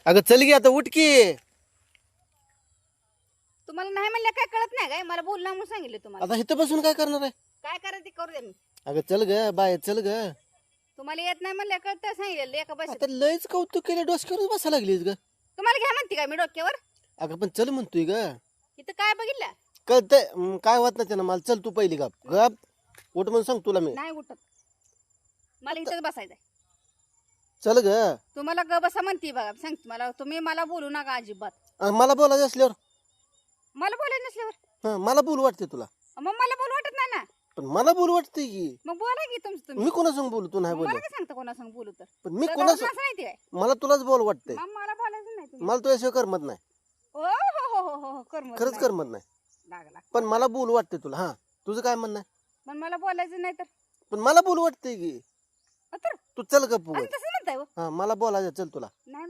अगं चल की आता उठ की. तुम्हाला नाही म्हणलं काय कळत नाही काय? मला बोल ना म्हणून सांगितलं तुम्हाला. आता इथं बसून काय करणार आहे? काय करायचं ते करू द्या मी. अगं चल ग बाय चल ग. तुम्हाला येत नाही म्हणलं कळतं सांगितलं एका बस. आता लयच कौतुक केलं डोसक्यावर बसायला लागलीस ग. तुम्हाला घ्या म्हणते काय मी डोक्यावर? अगं पण चल म्हणतोय ग. इथं काय बघितलं? कळतंय काय होत नाही त्यानं मला. चल तू पहिली गप गप उठ म्हणून सांग तुला मी. नाही उठत. मला इथंच बसायचंय. चल ग. तुम्हाला ग बसा म्हणते बघा सांगते मला. तुम्ही मला बोलू नका अजिबात. मला बोलायचं असल्यावर मला बोलायचं नसल्यावर मला बोलू वाटते तुला. मग मला बोलू वाटत नाही ना. पण मला बोलू वाटते की. मग बोला की तुमचं तुम्ही. मी कोणासंग बोलू तू नाही मग बोल. मला काय सांगता कोणासंग बोलू तर? पण मी तर कोणास असं नाही ते काय? मला तुलाच बोल वाटतंय. मग मला बोलायचं नाही तुम्ही. मला तुझ्याशिवाय करमत नाही. हो हो हो हो हो करमत खरंच नाही. करमत नाही. लागला. पण मला बोलू वाटते तुला. हा तुझं काय म्हणणं आहे? पण मला बोलायचं नाही तर पण मला बोलू वाटतंय की. तर तू चल गप आणि तसं म्हणताय हो. हा मला बोलायचं चल तुला. नाही